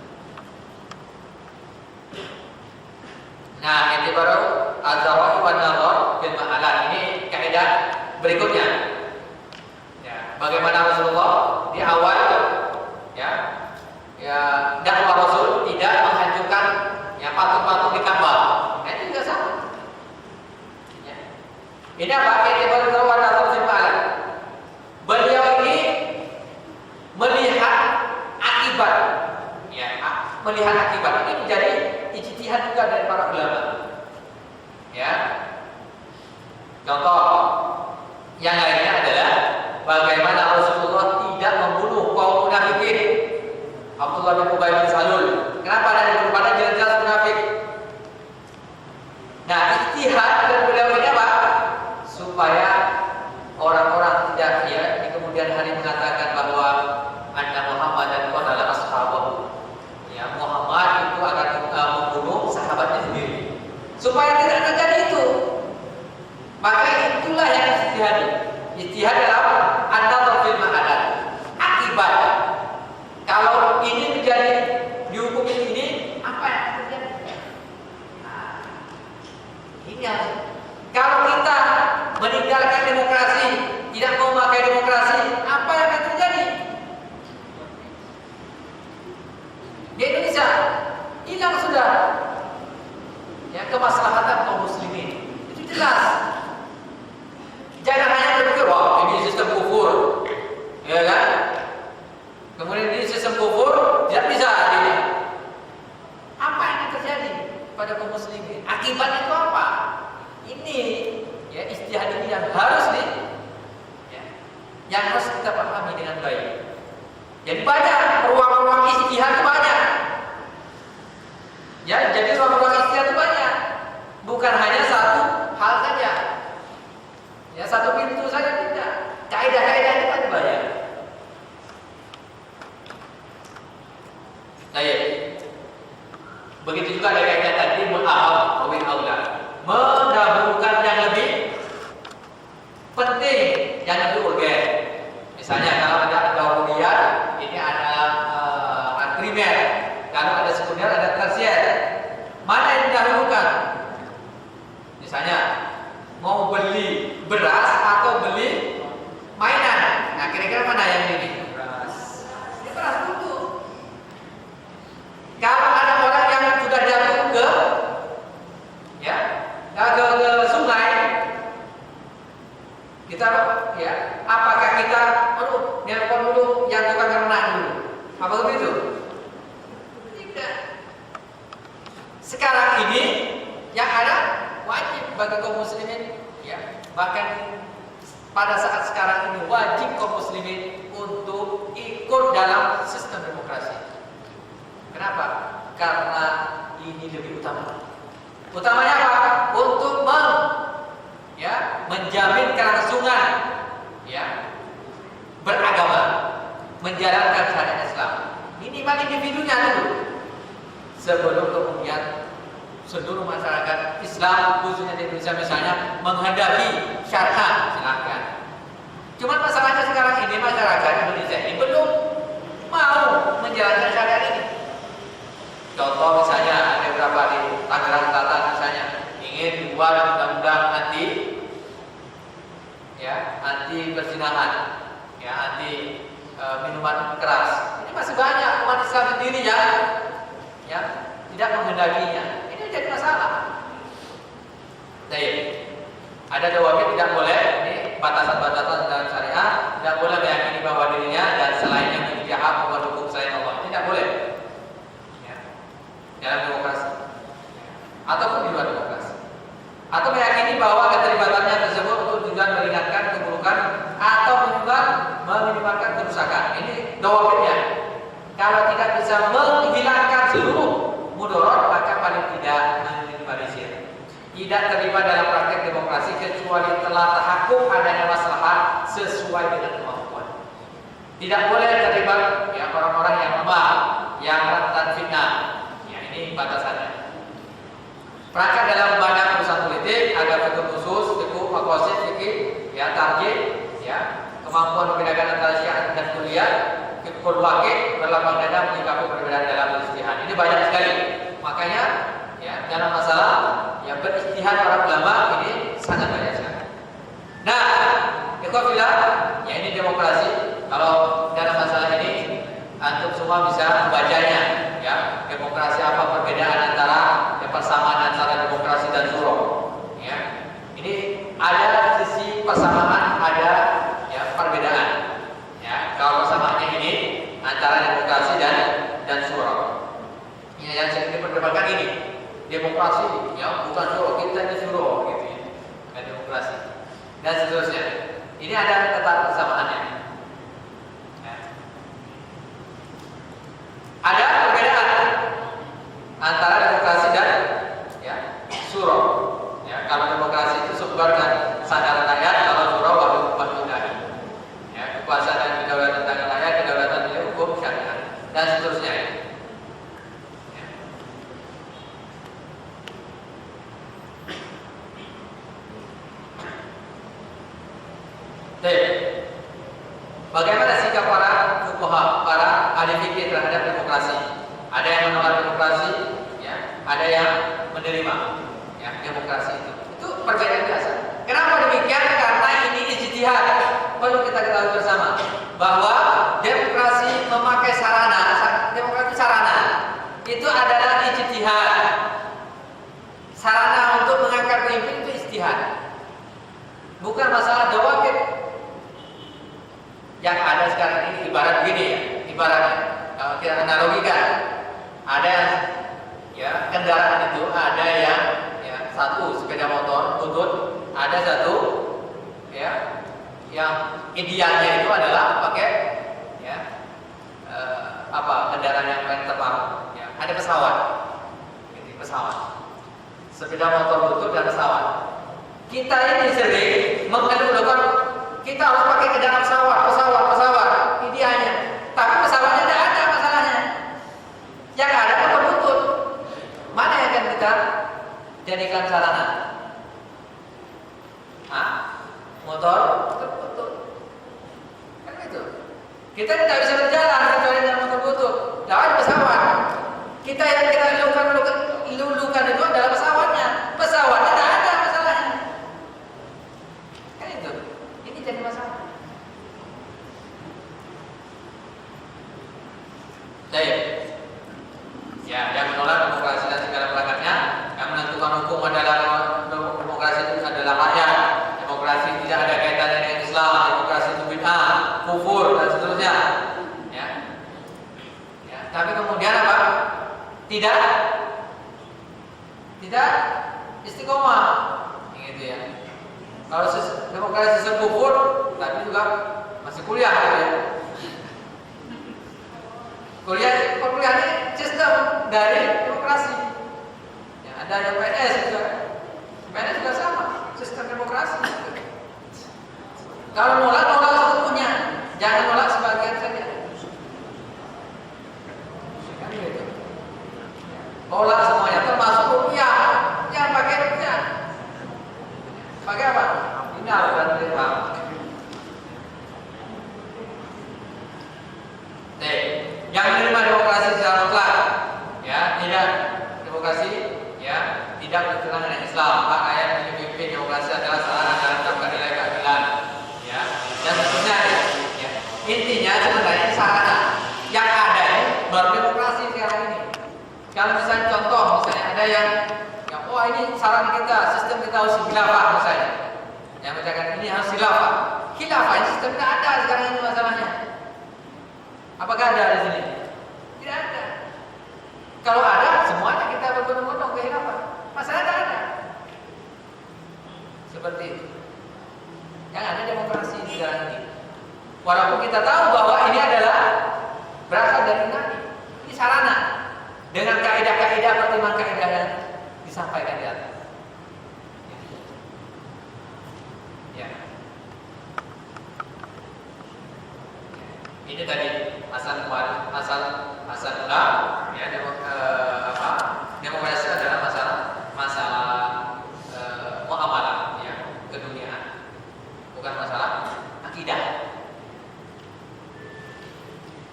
Nah, ini baru az-zawahir wan nazar fil ma'alat. Ini kaidah berikutnya. Ya, bagaimana Rasulullah di awal ya dakwah Rasul tidak menghancurkan ya patung-patung di Ka'bah. Itu juga sama. Ya. Ini apa? Ini baru wan nazar fil ma'alat. Beliau ini melihat akibat, ya, melihat akibat ini menjadi ijtihad juga dari para ulama. Ya, contoh yang lainnya adalah bagaimana Rasulullah tidak membunuh kaum munafikin. Abdullah bin Ubay bin Salul. Kenapa ada di depannya jelas-jelas munafik? Nah, ijtihad dari beliau ini apa? Supaya orang-orang tidak ya di kemudian hari mengatakan bahwa anna Muhammadan qatala ashabahu. Ya, Muhammad itu akan membunuh sahabatnya sendiri. Supaya tidak terjadi itu. Maka itulah yang ijtihad. Ijtihad adalah an-nazar fil ma'adat. Akibat. Kalau ini menjadi dihukum ini, apa yang akan terjadi? Nah, ini kalau kita meninggalkan demokrasi, tidak mau memakai demokrasi, apa yang akan terjadi? Jadi banyak ruang-ruang ijtihad banyak. Ya, jadi ruang-ruang ijtihad banyak. Bukan hanya satu hal saja. Ya, satu pintu saja tidak. Kaidah-kaidah itu kan banyak. Baik. Begitu juga ada kaidah tadi mu'ahab awil aula. Mendahulukan yang lebih penting, yang lebih urgen. Misalnya kalau ada daruriyat, ini ada primer. Kalau ada sekunder, ada tersier. Mana yang didahulukan? Misalnya mau beli beras atau beli mainan. Nah, kira-kira mana yang ini? Beras. Ini beras dulu. Kalau ada orang yang sudah jatuh ke sungai, kita ya, apakah kita nelpon dulu yang tukang renang dulu? Apa begitu? Tidak. Sekarang ini yang ada wajib bagi kaum muslimin, ya, bahkan pada saat sekarang ini wajib kaum muslimin untuk ikut dalam sistem demokrasi. Kenapa? Karena ini lebih utama. Utamanya apa? Untuk menjamin kelangsungan, ya, beragama, menjalankan syariat Islam. Minimal individunya dulu, sebelum kemudian seluruh masyarakat Islam khususnya di Indonesia misalnya menghendaki syariat, silakan. Cuma masalahnya sekarang ini masyarakat Indonesia ini belum mau menjalankan syariat ini. Contoh misalnya ada beberapa di Tangerang Selatan misalnya ingin dibuat undang-undang anti perzinahan, ya, anti minuman keras. Ini masih banyak umat Islam sendiri ya tidak menghendakinya. Ini jadi masalah. Baik. Ada dawabit tidak boleh, ini batasan-batasan dalam syariat, tidak boleh meyakini bahwa dirinya dan selainnya memiliki hak membuat hukum selain Allah. Tidak boleh. Dalam demokrasi ataupun di luar demokrasi, atau meyakini bahwa keterlibatannya tersebut untuk tujuan meringankan keburukan atau meminimalkan kerusakan. Ini dawabitnya. Kalau tidak bisa menghilangkan seluruh mudarat, maka paling tidak meminimalisir. Tidak terlibat dalam praktek demokrasi kecuali telah tahakkuk adanya maslahat sesuai dengan kemampuan. Tidak boleh terlibat ya orang-orang yang lemah, yang rentan fitnah. Ini batasannya. Perangkat dalam banyak urusan politik ada fikih khusus, fikih maqasid, fikih ya tarjih, ya, kemampuan membedakan antara syiah dan kuliah, fikih waqi', berlapang dada menyikapi perbedaan dalam ijtihad. Ini banyak sekali. Makanya ya dalam masalah ya berijtihad para ulama ini sangat banyak sekali. Nah, ikhwafillah, ya ini demokrasi. Kalau dalam masalah ini antum semua bisa membacanya. Ya, demokrasi apa perbedaan antara persamaan antara demokrasi dan syura? Ya, ini ada sisi persamaan, ada ya perbedaan. Ya, kalau persamaannya ini antara demokrasi dan syura. Ya, yang sering diperdebatkan ini demokrasi, ya bukan syura, kita ini syura, gitu ya, dan demokrasi dan seterusnya. Ini ada tetap persamaannya. Ada perbedaan antara demokrasi dan ya syura. Ya, kalau demokrasi itu sumber dan kesadaran rakyat, kalau syura wajib ilahi. Ya, kekuasaan dan kedaulatan tangan rakyat, kedaulatan milik hukum syariat dan seterusnya. Ya. Bagaimana sikap para fuqaha, para ahli fikih terhadap demokrasi? Ada yang menolak demokrasi, ya, ada yang menerima, ya, demokrasi itu. Itu perbedaan biasa. Kenapa demikian? Karena ini ijtihad. Perlu kita ketahui bersama bahwa demokrasi memakai sarana, demokrasi sarana itu adalah ijtihad. Sarana untuk mengangkat pemimpin itu ijtihad. Bukan masalah dawabit. Yang ada sekarang ini ibarat gini ya, ibaratnya kalau kita analogikan, ada ya kendaraan itu ada yang ya satu sepeda motor butut, ada satu ya yang idealnya itu adalah pakai ya pesawat. Sepeda motor butut dan pesawat. Kita ini sering mengeluhkan kita harus pakai ke dalam pesawat, ideanya. Tapi pesawatnya tidak ada masalahnya. Yang ada motor butut. Mana yang akan kita jadikan sarana? Motor butut. Kan itu. Kita tidak bisa berjalan kecuali dengan motor butut. Jangan pesawat. Kita yang kita lulukan itu adalah pesawatnya. Pesawatnya tidak ada masalahnya. Kan itu. Ini jadi masalah. Baik. Ya, yang menolak demokrasi dan segala perangkatnya, yang menentukan hukum adalah demokrasi itu adalah rakyat. Demokrasi tidak ada kaitannya dengan Islam. Demokrasi itu bid'ah, kufur dan seterusnya. Ya. Tapi kemudian apa? Tidak istiqomah, gitu ya. Kalau demokrasi sistem kufur, tapi juga masih kuliah, gitu ya. Perkuliahannya sistem dari demokrasi. Ya, ada yang PNS juga. PNS juga sama, sistem demokrasi. Kalau nolak seluruhnya, jangan nolak sebagian saja. Kan gitu. Nolak semuanya, termasuk rupiah. Jangan pakai rupiah. Pakai apa? Dinar dan dirham. Yang menerima demokrasi secara mutlak, ya, tidak demokrasi, ya, tidak bertentangan dengan Islam. Hak rakyat memimpin demokrasi adalah sarana dalam mencapai nilai keadilan, ya, dan seterusnya. Ya. Intinya sebenarnya sarana yang ada ini baru demokrasi sekarang ini. Kalau misalnya contoh, misalnya ada yang oh ini saran kita, sistem kita harus khilafah misalnya. Yang mengatakan ini harus khilafah. Khilafah ini sistem tidak ada sekarang ini masalahnya. Apakah ada di sini? Tidak ada. Kalau ada, semuanya kita berbondong-bondong ke khilafah. Masalah tidak ada. Seperti itu. Yang ada demokrasi sekarang ini. Walaupun kita tahu bahwa ini adalah berasal dari Nabi. Ini sarana dengan kaidah-kaidah pertimbangan kaidah yang disampaikan di atas. Ya. Ini tadi asal mula, ya, demokrasi adalah masalah muamalah, ya, keduniaan, bukan masalah akidah.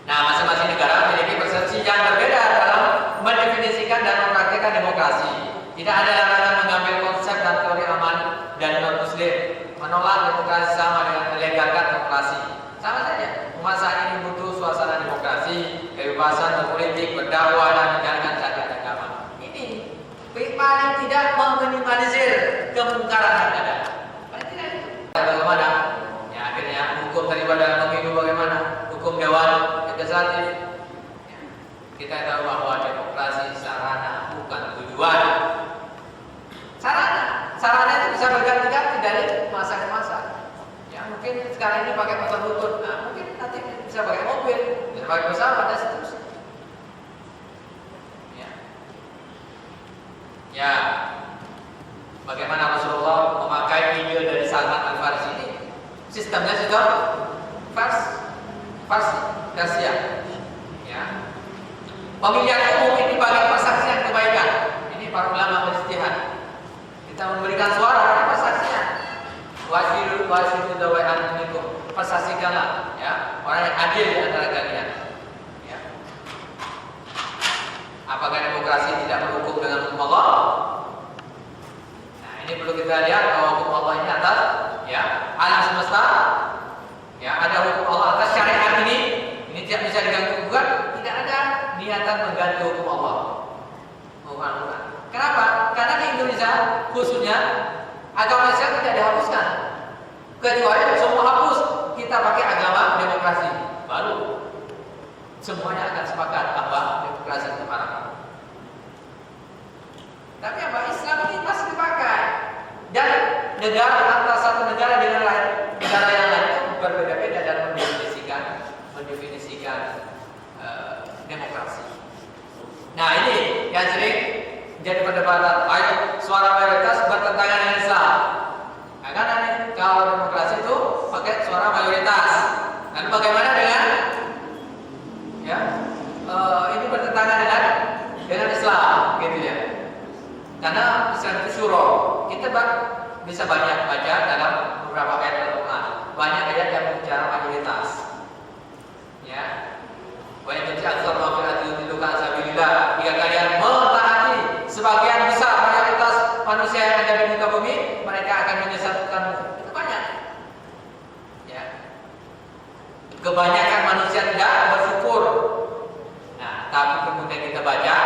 Nah, masing-masing negara memiliki persepsi yang berbeda dalam mendefinisikan dan mempraktikkan demokrasi. Tidak ada larangan mengambil konsep dan teori aman dan non-muslim. Menolak demokrasi sama dengan melegalkan demokrasi. Sama saja. Umat saat ini butuh suasana demokrasi, kebebasan berpolitik, berdakwah dan menjalankan syariat agama. Ini paling tidak meminimalisir kemungkaran yang ada. Paling tidak itu. Bagaimana? Ya, akhirnya hukum terlibat dalam pemilu bagaimana? Hukum dewan legislatif. Ya. Kita tahu bahwa demokrasi sarana bukan tujuan. Sarana itu bisa berganti-ganti dari masa ke masa. Ya, mungkin sekarang ini pakai motor butut, nah mungkin nanti bisa pakai mobil, bisa pakai pesawat dan seterusnya. Ya, bagaimana Rasulullah memakai video dari Salman Al-Farisi ini? Sistemnya sudah Persia. Ya. Pemilihan umum ini bagi persaksian kebaikan. Ini para ulama beristihad. Kita memberikan suara pada persaksian. Wasiru dawai'an minkum. Persaksikanlah, ya, orang yang adil di antara kalian. Ya. Apakah demokrasi tidak berhukum dengan hukum Allah? Nah, ini perlu kita lihat bahwa hukum Allah ini atas, ya, alam semesta. Ya, ada hukum Allah atas syariat ini tidak bisa diganggu-gugat, tidak ada niatan mengganti hukum Allah. Bukan. Kenapa? Karena di Indonesia khususnya agama Islam tidak dihapuskan. Kecuali semua hapus, kita pakai agama demokrasi, baru semuanya akan sepakat bahwa demokrasi itu haram. Tapi apa? Islam ini masih dipakai. Dan negara antara satu negara dengan negara yang lain itu berbeda-beda dalam mendefinisikan demokrasi. Nah ini yang sering jadi perdebatan. Ayo, suara mayoritas bertentangan dengan Islam. Nah, kan kalau demokrasi itu pakai suara mayoritas. Lalu bagaimana dengan ya ini bertentangan dengan Islam, gitu ya? Karena Islam itu syuro. Kita bisa banyak baca dalam beberapa ayat Al-Quran. Banyak ayat yang berbicara mayoritas. Ya. Wa in ta'azzar ma fi yudilluka an sabilillah. Jika kalian mentaati sebagian besar mayoritas manusia yang ada di muka bumi, mereka akan menyesatkanmu. Itu banyak. Ya. Kebanyakan manusia tidak bersyukur. Nah, tapi kemudian kita baca,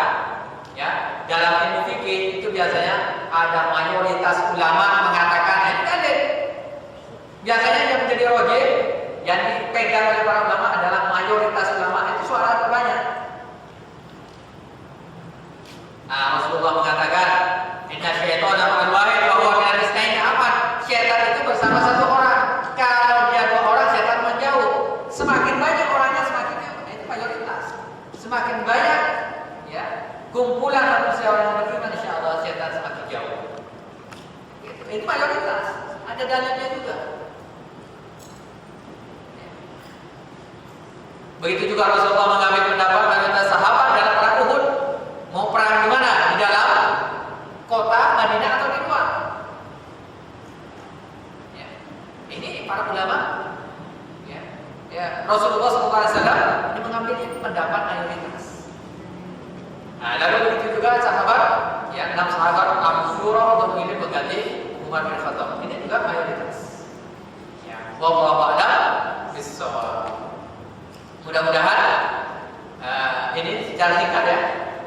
ya, dalam ilmu fikih itu biasanya ada mayoritas ulama mengatakan ini dalil. Biasanya yang menjadi rojih yang dipegang oleh para ulama adalah mayoritas ulama itu suara terbanyak. Nah, Rasulullah mengatakan, inna syaitana ma'al wahid wa huwa minal itsnaini. Apa? Syaitan itu bersama satu orang. Kalau dia dua orang, syaitan menjauh. Semakin banyak orangnya semakin jauh. Nah, itu mayoritas. Semakin banyak ya kumpulan manusia orang beriman, insyaallah syaitan semakin jauh. Itu mayoritas. Ada dalilnya juga. Begitu juga Rasulullah mengambil pendapat mayoritas sahabat dalam perang Uhud. Mau perang di mana? Di dalam kota Madinah atau di luar? Ya. Ini para ulama. Ya. Rasulullah SAW ini mengambil pendapat mayoritas. Nah, lalu begitu juga sahabat, ya 6 sahabat Abu Syura untuk memilih pengganti Umar bin Khattab. Ini juga mayoritas. Ya. Wallahu a'lam bishawab. Mudah-mudahan ini secara singkat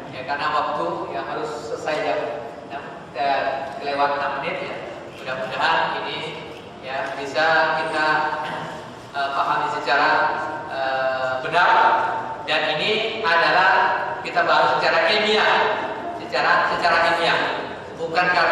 ya karena waktu yang harus selesai jam kelewat 6 menit ya. Mudah-mudahan ini ya bisa kita pahami secara benar, dan ini adalah kita bahas secara ilmiah, secara ilmiah, bukan karena